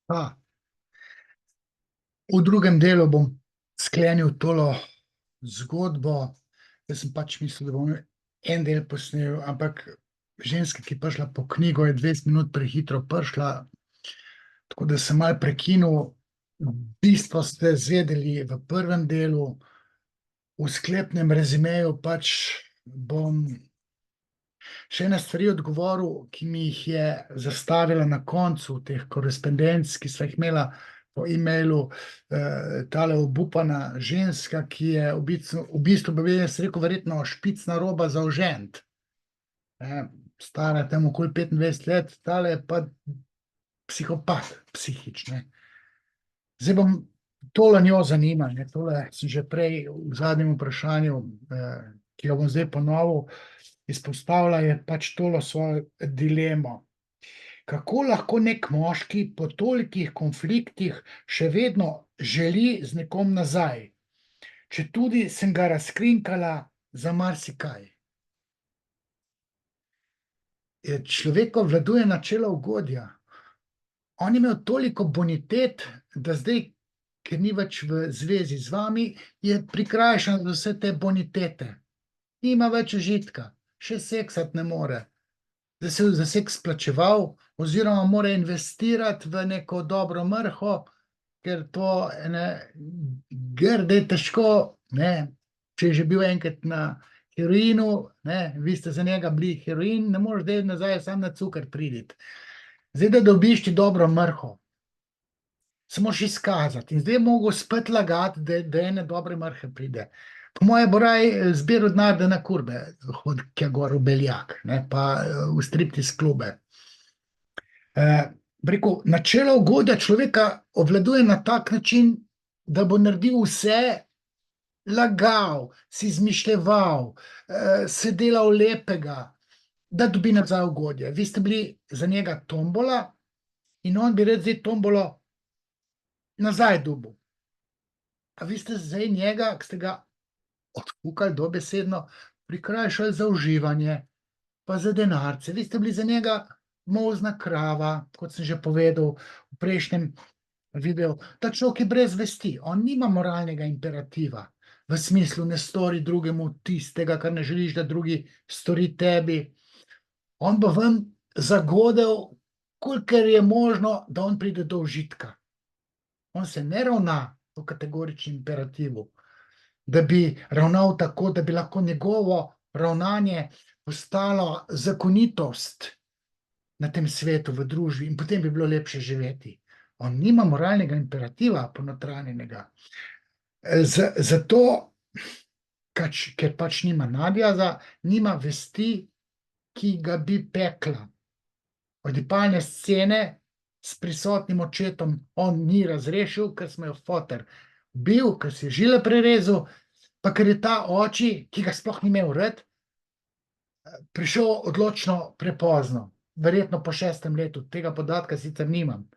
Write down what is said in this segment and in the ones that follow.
A, v drugem delu bom sklenil tolo zgodbo. Jaz sem pač mislil, da bom en del posnel, ampak ženska, ki je prišla po knjigo, je 20 minut prehitro prišla, tako da sem malo prekinil. Bistvo ste zvedeli v prvem delu, v sklepnem rezimeju pač bom še ene stvari odgovoril, ki mi jih je zastavila na koncu teh korespondenc, ki sva jih imela po e-mailu, tale obupana ženska, ki je v bistvu bi jaz rekel, verjetno špicna roba za ožent. Stara tam okoli 25 let, tale je pa psihopat, psihične. Zdaj bom, tole njo zanima, tole sem že prej v zadnjem vprašanju, ki ga bom zdaj ponovil, izpostavila je pač tolo svojo dilemo. Kako lahko nek moški po tolikih konfliktih še vedno želi z nekom nazaj, četudi sem ga razkrinkala za marsikaj? Človeka obvladuje načelo ugodja. On je imel toliko bonitet, da zdaj, ker ni več v zvezi z vami, je prikrajšan za vse te bonitete. Nima več užitka, še seksat ne more. Zdaj se je za seks plačeval, oziroma mora investirati v neko dobro mrho, ker to grde težko, če je že bil enkrat na heroinu, vi ste za njega bili heroin, ne moreš zdaj nazaj sam na cukor priditi. Zdaj, da dobiš ti dobro mrho, se moraš izkazati in zdaj je mogel spet lagati, da ene dobre mrhe pride. Po moje bo raj zbiral denar, da na kurbe hodi kje gor v Beljak, pa v striptiz klube. Bi rekel, načelo ugodja človeka obvladuje na tak način, da bo naredil vse, lagal, si izmišljeval, se delal lepega, da dobi nazaj ugodje. Vi ste bili za njega tombola in on bi rad zdaj tombolo nazaj dobil. A vi ste zdaj njega, ki ste ga odfukali dobesedno, prikrajšali za uživanje, pa za denarce. Vi ste bili za njega molzna krava, kot sem že povedal v prejšnjem videu. Ta človek je brez vesti, on nima moralnega imperativa, v smislu ne stori drugemu tistega, kar ne želiš, da drugi stori tebi. On bo vam zagodel, kolikor je možno, da on pride do užitka. On se ne ravna po kategoričnem imperativu, da bi ravnal tako, da bi lahko njegovo ravnanje postalo zakonitost na tem svetu, v družbi, in potem bi bilo lepše živeti. On nima moralnega imperativa ponotranjenega. Zato, ker pač nima nadjaza, nima vesti, ki ga bi pekla. Ojdipalne scene s prisotnim očetom on ni razrešil, ker smo jo foter bil, ker si je žile prerezal, pa ker je ta oči, ki ga sploh ni imel rad, prišel odločno prepozno. Verjetno po 6. letu, tega podatka sicer nimam.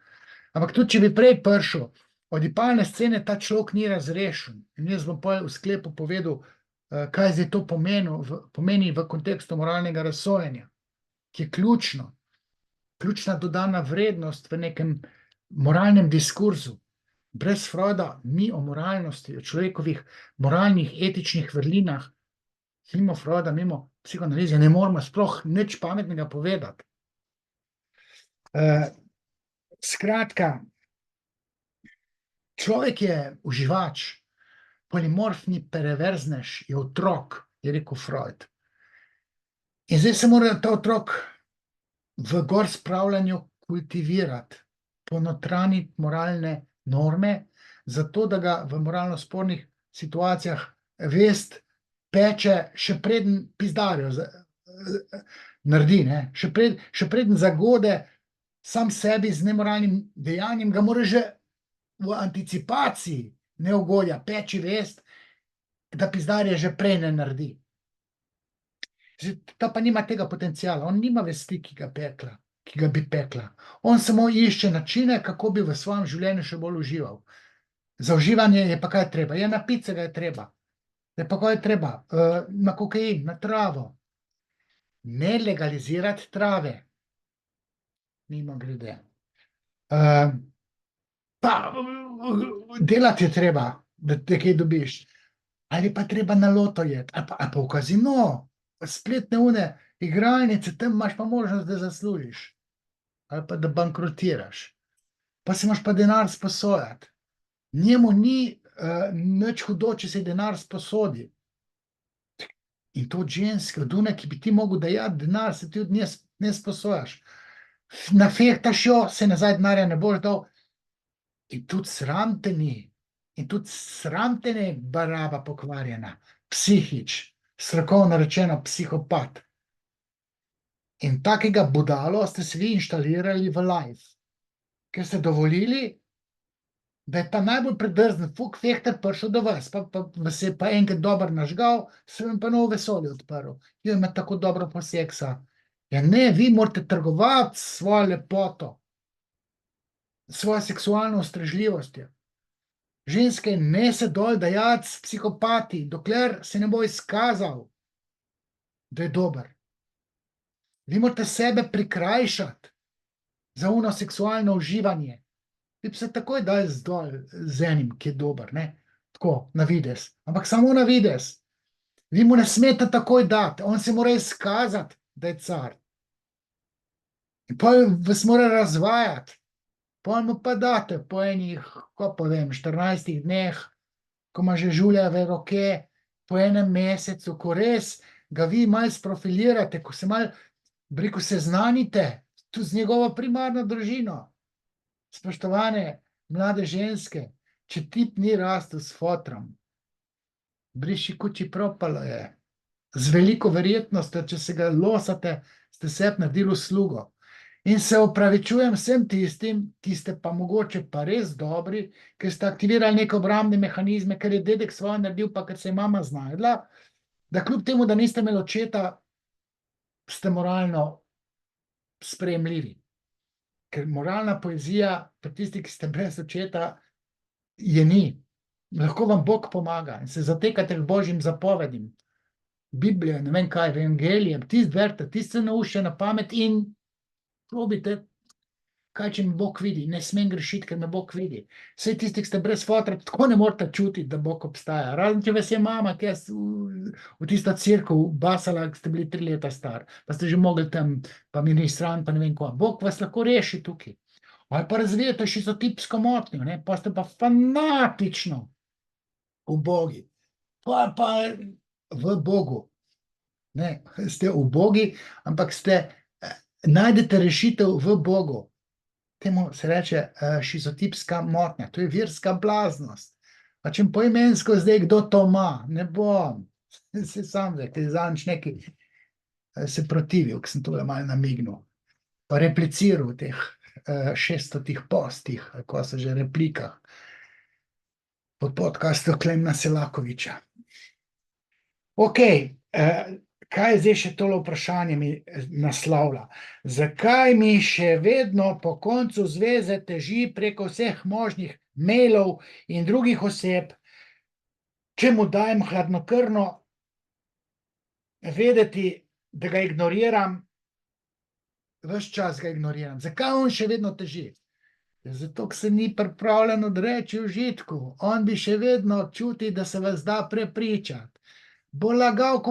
Ampak tudi, če bi prej prišel, ojdipalne scene ta človek ni razrešil. In jaz bom v sklepu povedal, kaj zdaj to pomeni v kontekstu moralnega razsojanja, ki je ključna dodana vrednost v nekem moralnem diskurzu. Brez Freuda mi o moralnosti, o človekovih moralnih, etičnih vrlinah, mimo Freuda, mimo psihoanalize, ne moramo sploh nič pametnega povedati. Skratka, človek je uživač, polimorfni perverznež, je otrok, je rekel Freud. In zdaj se mora ta otrok v gor spravljanju kultivirati, ponotraniti moralne norme, zato da ga v moralno spornih situacijah vest peče, še preden pizdarjo naredi, še preden zagode sam sebi z nemoralnim dejanjem, ga mora že v anticipaciji neugodja peči vest, da pizdarje že prej ne naredi. Ta pa nima tega potenciala, on nima vesti, ki ga bi pekla. On samo išče načine, kako bi v svojem življenju še bolj užival. Za uživanje je pa kaj treba? Ja, napiti se ga je treba. Je pa kaj treba? Na kokain, na travo. Ne legalizirati trave. Mimogrede. Pa delati je treba, da te kaj dobiš. Ali pa treba na loto jeti, ali pa v kazino, spletne igralnice, tam imaš pa možnost, da zaslužiš. Ali pa da bankrotiraš. Pa si moraš pa denar sposojati. Njemu ni nič hudo, če se denar sposodi. In to od ženske, od une, ki bi ti mogel dajati denar, se ti od nje ne sposojaš. Nafehtaš jo, se nazaj denarja ne boš dal. In tudi sram te ni. In tudi sram te ne baraba pokvarjena. Psihič, strokovno rečeno psihopat. In takega budalo ste se vi inštalirali v life. Ker ste dovolili, da je ta najbolj predrzen fuk fehter prišel do vas, pa vas je pa enkrat dober nažgal, se vam pa novo vesolje odprl. Jo ima tako dobro poseksa. Ja ne, vi morate trgovati s svojo lepoto, svojo seksualno ustrežljivostjo. Ženske ne se dol dajati s psihopati, dokler se ne bo izkazal, da je dober. Vi morate sebe prikrajšati za uno seksualno uživanje. Vi bi se takoj dali zdol z enim, ki je dober, ne? Tako, na vides. Ampak samo na vides. Vi mu ne smete takoj dati, on se mora izkazati, da je car. In pa vas mora razvajati. Pa mu pa date po enih, ko pa vem, 14 dneh, ko ima že žuljave roke, po enem mesecu, ko res ga vi malo sprofilirate, ko se malo, ko seznanite tudi z njegovo primarno družino. Spoštovane mlade ženske, če tip ni rastel s fotrom, briši kući propalo je. Z veliko verjetnostjo, če se ga losate, ste sebi naredili uslugo. In se opravičujem vsem tistim, ki ste pa mogoče pa res dobri, ker ste aktivirali neke obrambne mehanizme, ker je dedek svoje naredil, pa ker se je mama znajdla, da kljub temu, da niste imeli očeta, ste moralno sprejemljivi. Ker moralna poezija, pa tisti, ki ste brez očeta, je ni. Lahko vam Bog pomaga in se zatekate k Božjim zapovedim. Biblijo, ne vem kaj, evangelijem, tist verta, tist se naučite na pamet in probite, kaj če me Bog vidi. Ne smem grešiti, ker me Bog vidi. Vse tisti, ki ste brez fotra, tako ne morate čutiti, da Bog obstaja. Razen če vas je mama, ki je v tisto cerkev basala, ki ste bili 3 leta star, pa ste že mogli tam, pa ministran, pa ne vem ko. Bog vas lahko reši tukaj. Ali pa razvijete šizotipsko motnjo, ne? Pa ste pa fanatično ubogi. Pa v Bogu. Ne, ste ubogi, ampak najdete rešitev v Bogu. Temu se reče šizotipska motnja. To je verska blaznost. Pa če poimensko zdaj kdo to ima, ne bom. Se sam zdaj, ker zanč neki se protivil, ker sem tole malo namignil. Pa repliciral v teh 600 postih, ko so že replikah pod podcastu Klemna Selakoviča. Ok, kaj je zdaj še tole vprašanje mi naslavlja? Zakaj mi še vedno po koncu zveze teži preko vseh možnih mailov in drugih oseb, če mu dajem hladnokrvno vedeti, da ga ignoriram, ves čas ga ignoriram. Zakaj on še vedno teži? Zato, ker se ni pripravljen odreči užitku. On bi še vedno čuti, da se vas da prepričati. Bo lagal,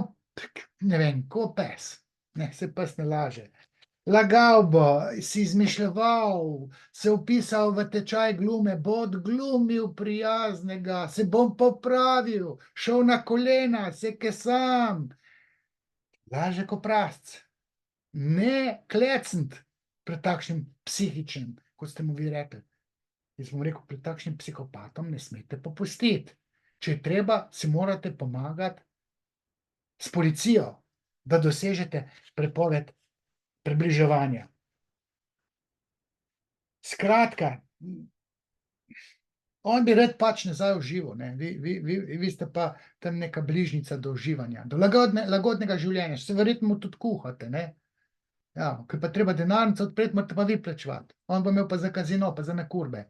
ne vem, ko pes. Ne, se pes ne laže. Lagal bo, si izmišljeval, se upisal v tečaj glume, bo odglumil prijaznega, se bom popravil, šel na kolena, se kesam. Laže ko prasc. Ne klecnit pred takšnim psihičnim, kot ste mu vi rekli. Jaz bom rekel, pred takšnim psihopatom ne smete popustiti. Če je treba, si morate pomagati s policijo, da dosežete prepoved približevanja. Skratka, on bi rad pač nazaj v živo, ne? Vi ste pa tam neka bližnica do uživanja, do lagodnega življenja, se verjetno tudi kuhate, ne? Ja, ker pa treba denarnico odpreti, morate pa vi plačevati. On bo imel pa za kazino, pa za nekurbe.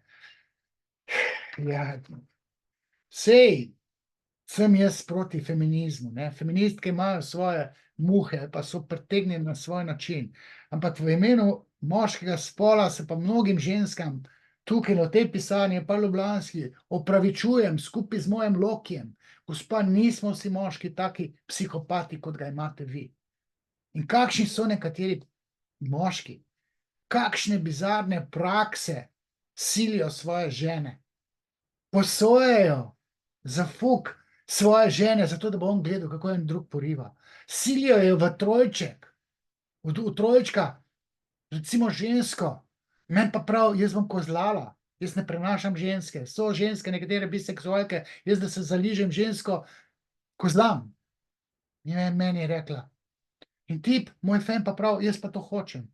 Ja, sej, sem jaz proti feminizmu, ne? Feministke imajo svoje muhe, pa so pretegnjene na svoj način. Ampak v imenu moškega spola se pa mnogim ženskam tukaj na tej pisarni, pa ljubljanski, opravičujem skupaj z mojim Lokijem. Gospa, nismo vsi moški taki psihopati, kot ga imate vi. In kakšni so nekateri moški, kakšne bizarne prakse silijo svoje žene, posojajo za fuk svoje žene, zato da bo on gledal, kako en drug poriva. Silijo jo v trojček, v trojčka, recimo žensko, meni pa prav, jaz bom kozlala, jaz ne prenašam ženske, so ženske, nekatere biseksualke, jaz da se zaližem žensko, kozlam. In meni je rekla, in tip, moj fen pa prav, jaz pa to hočem.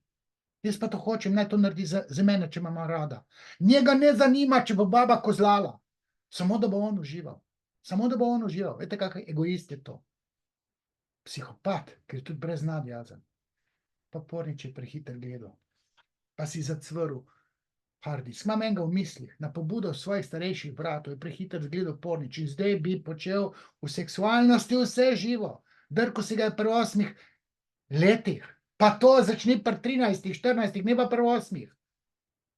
Jaz pa to hočem, naj to naredi za mene, če ima rada. Njega ne zanima, če bo baba kozlala. Samo da bo on užival. Samo da bo on užival. Veste, kak egoist je to? Psihopat, ker je tudi brez nadjazen. Pa pornič je prehiter gledal. Pa si zacvrl harddisk. Imam enega v mislih, na pobudo svojih starejših bratov je prehiter zgledal pornič in zdaj bi počel v seksualnosti vse živo. Drko si ga je pri 8 letih. Pa to začni pri 13, 14, ne pa pri 8.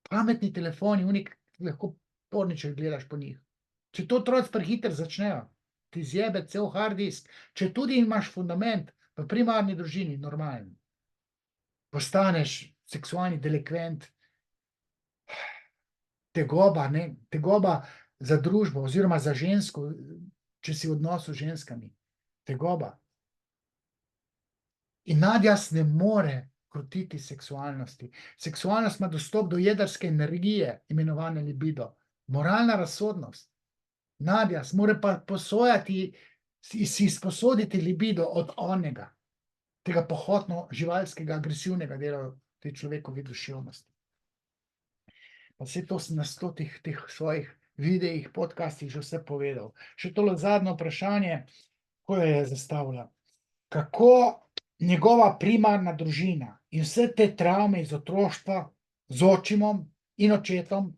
Pametni telefoni, unik, lahko porniče gledaš po njih. Če to otroci prehiter začnejo, ti zjebe cel hard disk, če tudi imaš fundament v primarni družini, normalen, postaneš seksualni delikvent, tegoba, ne, tegoba za družbo oziroma za žensko, če si v odnosu z ženskami, tegoba. In nadjaz ne more krotiti seksualnosti. Seksualnost ima dostop do jedrske energije, imenovane libido. Moralna razsodnost. Nadjaz mora pa posojati, si sposoditi libido od onega, tega pohotno živalskega, agresivnega dela te človekovi duševnosti. Pa vse to sem na 100 teh svojih videih, podcastih že vse povedal. Še tole zadnje vprašanje, ko je zastavila. Kako njegova primarna družina in vse te travme iz otroštva z očimom in očetom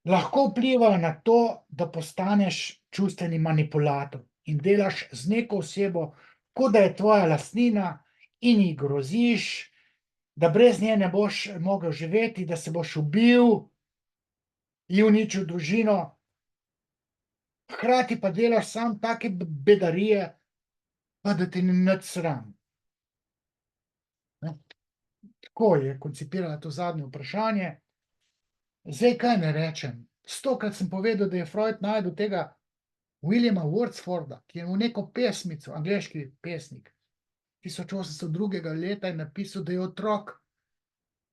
lahko vplivajo na to, da postaneš čustveni manipulator in delaš z neko osebo, kot da je tvoja lastnina in ji groziš, da brez nje ne boš mogel živeti, da se boš ubil, ji uničil družino, hkrati pa delaš sam take bedarije, pa da ti ni nič sram. Tako je koncipirala to zadnje vprašanje. Zdaj, kaj ne rečem? 100-krat sem povedal, da je Freud našel tega Williama Wordsworda, ki je v neko pesmico, angleški pesnik, 1802. leta je napisal, da je otrok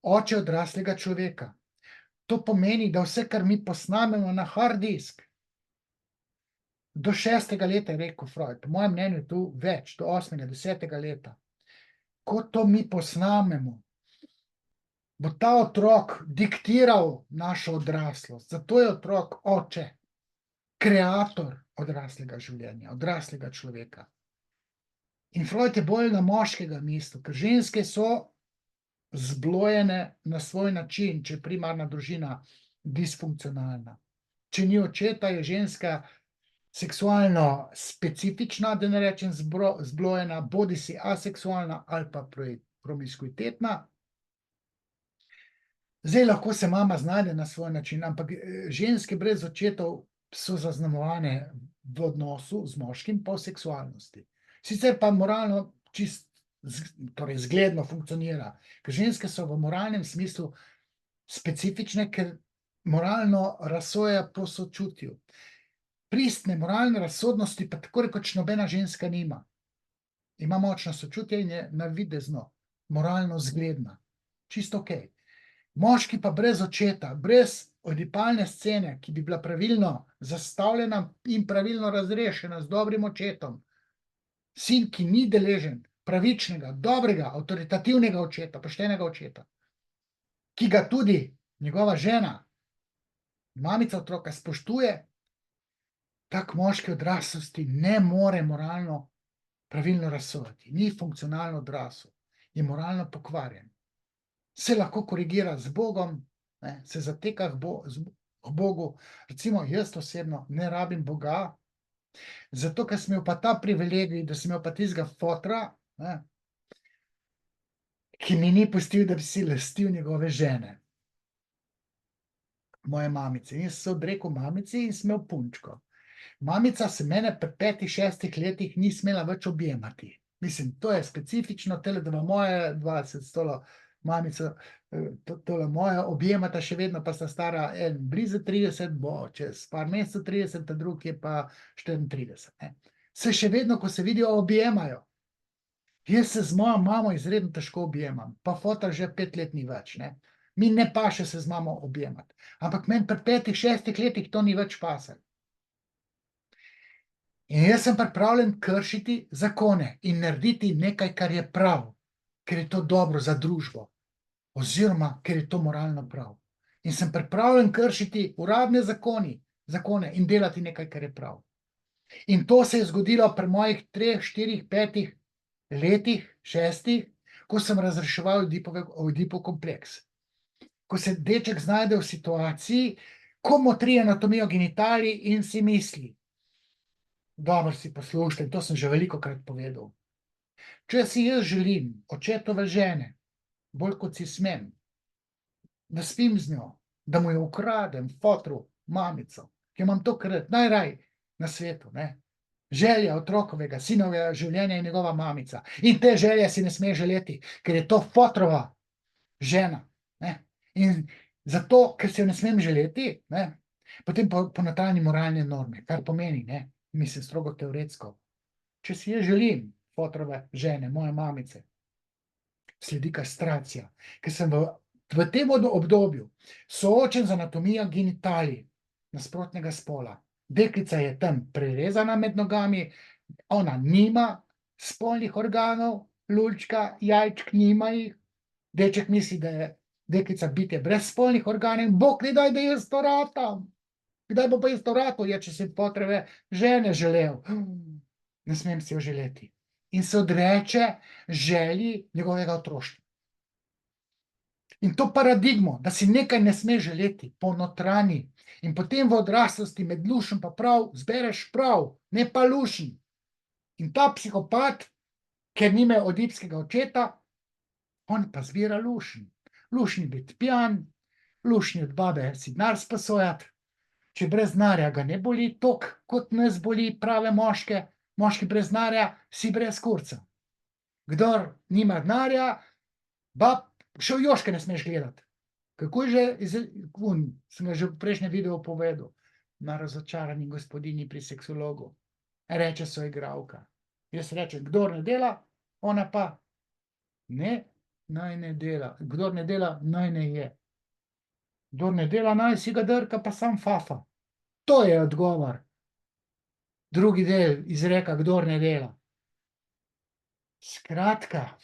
oče odraslega človeka. To pomeni, da vse, kar mi posnamemo na hard disk, do 6. leta, je rekel Freud, po mojem mnenju tu več, do 8., 10. leta, ko to mi posnamemo, bo ta otrok diktiral našo odraslost. Zato je otrok oče, kreator odraslega življenja, odraslega človeka. In Freud je bolj na moškega mislil, ker ženske so zblojene na svoj način, če je primarna družina disfunkcionalna. Če ni očeta, je ženska seksualno specifična, da ne rečem zblojena, bodisi aseksualna ali pa promiskuitetna. Zdaj lahko se mama znajde na svoj način, ampak ženske brez očetov so zaznamovane v odnosu z moškim po seksualnosti. Sicer pa moralno čist, torej zgledno funkcionira, ker ženske so v moralnem smislu specifične, ker moralno razsojajo po sočutju. Pristne moralne razsodnosti pa tako rekoč nobena ženska nima. Ima močno sočutje in je navidezno, moralno zgledna. Čisto okej. Moški pa brez očeta, brez odipalne scene, ki bi bila pravilno zastavljena in pravilno razrešena z dobrim očetom. Sin, ki ni deležen pravičnega, dobrega, avtoritativnega očeta, poštenega očeta, ki ga tudi njegova žena, mamica otroka, spoštuje, tak moški odraslosti ne more moralno pravilno razsojati. Ni funkcionalno odrasel, je moralno pokvarjen. Se lahko korigira z Bogom, se zateka k Bogu. Recimo, jaz osebno ne rabim Boga, zato, ker sem imel pa ta privilegij, da sem imel pa tistega fotra, ki mi ni pustil, da bi si lastil njegove žene. moje mamice. In jaz sem se odrekel mamici in sem imel punčko. Mamica se mene pri 5-6 letih ni smela več objemati. Mislim, to je specifično, tele, da ima moje 20 stolo mamico, tole moja objemata še vedno, pa sta stara blizu 30, bo čez par mesecev 30, ta drugi je pa 34. Ne. Se še vedno, ko se vidijo, objemajo. Jaz se z mojo mamo izredno težko objemam, pa fotor že 5 let ni več. Ne. Mi ne paše se z mamo objemati. Ampak meni pri 5-6 letih to ni več pasalo. In jaz sem pripravljen kršiti zakone in narediti nekaj, kar je prav, ker je to dobro za družbo, oziroma ker je to moralno prav. In sem pripravljen kršiti uradne zakone in delati nekaj, kar je prav. In to se je zgodilo pri mojih 3, 4, 5 letih, 6, ko sem razreševal Oedipov kompleks. Ko se deček znajde v situaciji, ko motri anatomijo genitalij in si misli, dobro si poslušajte, to sem že velikokrat povedal. Če si jaz želim očetove žene, bolj kot si smem, da spim z njo, da mu jo ukradem, fotru, mamico, ki imam to krat najraj na svetu, ne? Želja otrokovega, sinovega življenja je njegova mamica. In te želje si ne sme želeti, ker je to fotrova žena. Ne? In zato, ker si jo ne smem želeti, ne? Potem ponotranjim moralne norme, kar pomeni, ne? Mislim, strogo teoretsko. Če si jaz želim fotrove žene, moje mamice, sledi kastracija, ker sem v tem obdobju soočen z anatomijo genitalij nasprotnega spola. Deklica je tam prerezana med nogami, ona nima spolnih organov, lulčka, jajčk, nima jih. Deček misli, da je deklica bitje brez spolnih organov, Bog ne daj, da jaz to ratam. Kdaj bo pa jaz to ratal, če si potrebe žene želel? Ne smem si jo želeti. In se odreče želji njegovega otroštva. In to paradigmo, da si nekaj ne sme želeti, ponotrani. In potem v odraslosti med lušen pa prav, zbereš prav, ne pa lušen. In ta psihopat, ker nime oedipskega očeta, on pa zbira lušen. Lušni biti pijan, lušni od babe si denar sposojati. Če brez denarja ga ne boli toliko, kot nas boli prave moške, moški brez denarja, si brez kurca. Kdor nima denarja, še v joške ne smeš gledati. Kako je že, sem ga že v prejšnjem videu povedal, na razočarani gospodini pri seksologu. Reče soigralka. Jaz rečem, kdor ne dela, ona pa ne, naj ne dela. Kdor ne dela, naj ne je. Kdor ne dela, naj si ga drka, pa sam fafa. To je odgovor. Drugi del izreka, kdor ne dela. Skratka,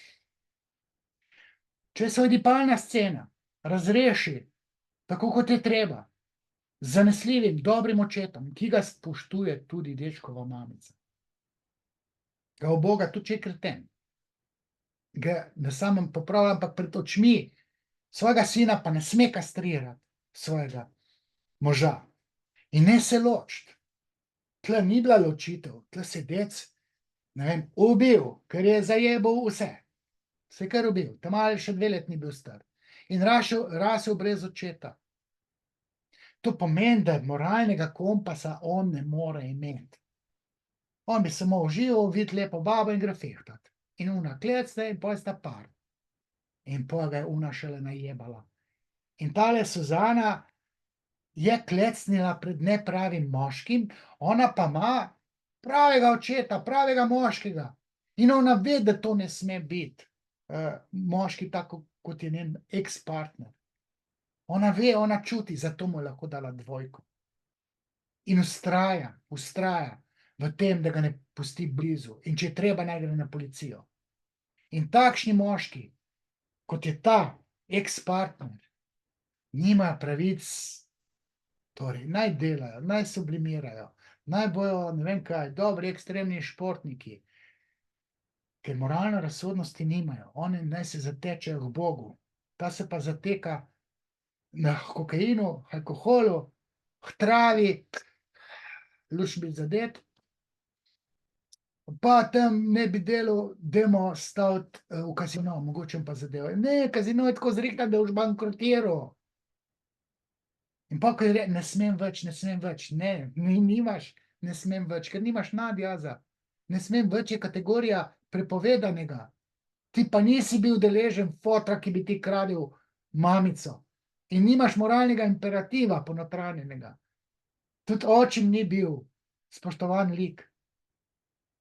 če se oedipalna scena razreši tako, kot je treba, z zanesljivim, dobrim očetom, ki ga spoštuje tudi dečkova mamica, ga uboga tudi, če je kreten, ga ne samem popravlja, ampak pred očmi svojega sina pa ne sme kastrirati svojega moža. In ne se ločiti. Tle ni bila ločitev, tle se dec, ne vem, ubil, ker je zajebal vse. Vse kar ubil, tam ali še 2 let ni bil star. In rasel brez očeta. To pomeni, da moralnega kompasa on ne more imeti. On bi samo užival, videti lepo babo in gre fehtati. In ona klecne in potem sta par. In potem ga je ona šele najebala. In tale Suzana je klecnila pred nepravim moškim, ona pa ima pravega očeta, pravega moškega. In ona ve, da to ne sme biti moški tako, kot je njen ex-partner. Ona ve, ona čuti, zato mu je lahko dala 2. In vztraja v tem, da ga ne pusti blizu. In če je treba, naj gre na policijo. In takšni moški, kot je ta ex-partner, nimajo pravic. Torej, naj delajo, naj sublimirajo, naj bojo, ne vem kaj, dobri ekstremni športniki, ker moralne razsodnosti nimajo. Oni naj se zatečejo k Bogu. Ta se pa zateka na kokainu, alkoholu, k travi, luč biti zadet, pa tam ne bi delal, dajmo staviti v kazino, mogoče pa zadevo. Ne, kazino je tako zrihtan, da boš bankrotiral. In pol, ko je ne smem več, ne smem več, ne, nimaš, ne smem več, ker nimaš nadjaza. Ne smem več je kategorija prepovedanega. Ti pa nisi bil deležen fotra, ki bi ti kradel mamico. In nimaš moralnega imperativa ponotranjenega. Tudi očim ni bil spoštovan lik.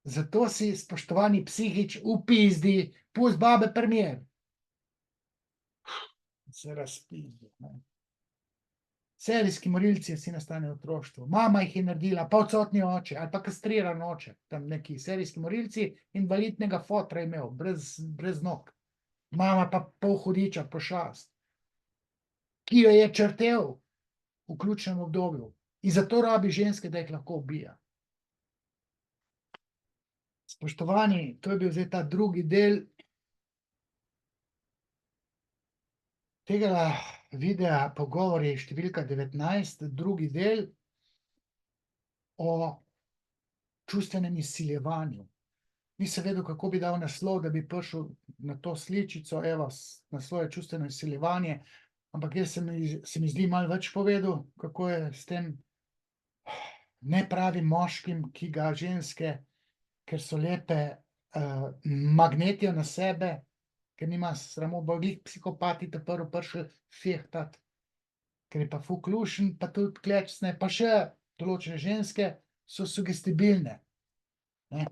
Zato si, spoštovani psihič, v pizdi, pust babe pri mir. Se razpizdi, ne. Serijski morilci si nastanejo v otroštvu. Mama jih je naredila, pa odsotni oče, ali pa kastriran oče. Tam neki serijski morilci, invalidnega fotra je imel, brez nog. Mama pa pol hudiča, pošast. Ki jo je črtel v ključnem obdobju. In zato rabi ženske, da jih lahko ubija. Spoštovani, to je bil zdaj ta drugi del tega videa Pogovori številka 19, drugi del o čustvenem izsiljevanju. Nisem vedel, kako bi dal naslov, da bi prišel na to sličico, evo, naslov je čustveno izsiljevanje, ampak jaz se mi zdi malo več povedal, kako je s tem nepravim moškim, ki ga ženske, ker so lepe, magnetijo na sebe, ker nima sramu, bo glih psihopati ta prvi prišel fehtat, ker je pa fuk lušen, pa tudi klečne, pa še določene ženske so sugestibilne, ne.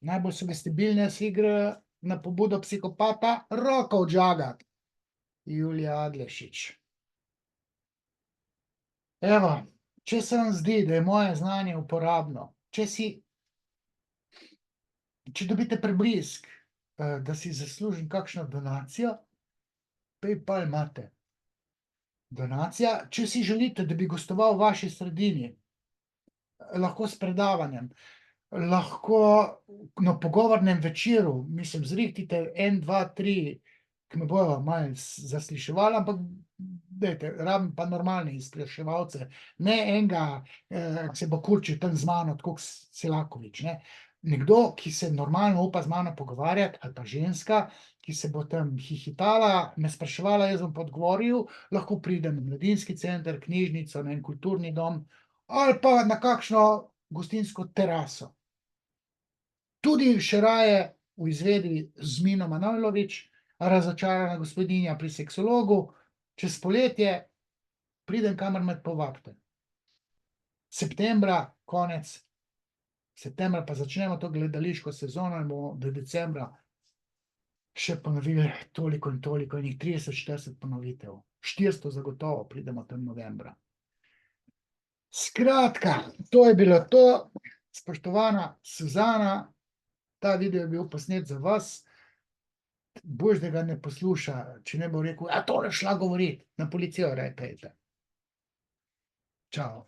Najbolj sugestibilne si gre na pobudo psihopata roko odžagat. Julija Adlešič. Evo, če se vam zdi, da je moje znanje uporabno, če dobite preblisk, da si zaslužim kakšno donacijo, PayPal imate. Donacija, če si želite, da bi gostoval v vaši sredini, lahko s predavanjem, lahko na pogovornem večeru, mislim, zrihtite 1, 2, 3, ki me bojo malo zasliševali, ampak dajte, rabim pa normalne izpraševalce, ne enega, ki se bo kurčil tam z mano, tako kot Selakovič, ne. Nekdo, ki se normalno upa z mano pogovarjati, ali pa ženska, ki se bo tam hihitala, me spraševala, jaz bom pa odgovoril, lahko pridem v mladinski center, knjižnico, na en kulturni dom, ali pa na kakšno gostinsko teraso. Tudi še raje v izvedbi z Mino Manojlović, Razočarana gospodinja pri seksologu, čez poletje pridem, kamor me povabite. Septembra, konec septembra pa začnemo to gledališko sezono in bomo do decembra še ponovili toliko in toliko, enih 30, 40 ponovitev. 400 zagotovo pridemo tam novembra. Skratka, to je bilo to. Spoštovana Suzana, ta video je bil posnet za vas. Boljše, da ga ne posluša, če ne bo rekel, a tole šla govorit, na policijo raje pojdite. Čao.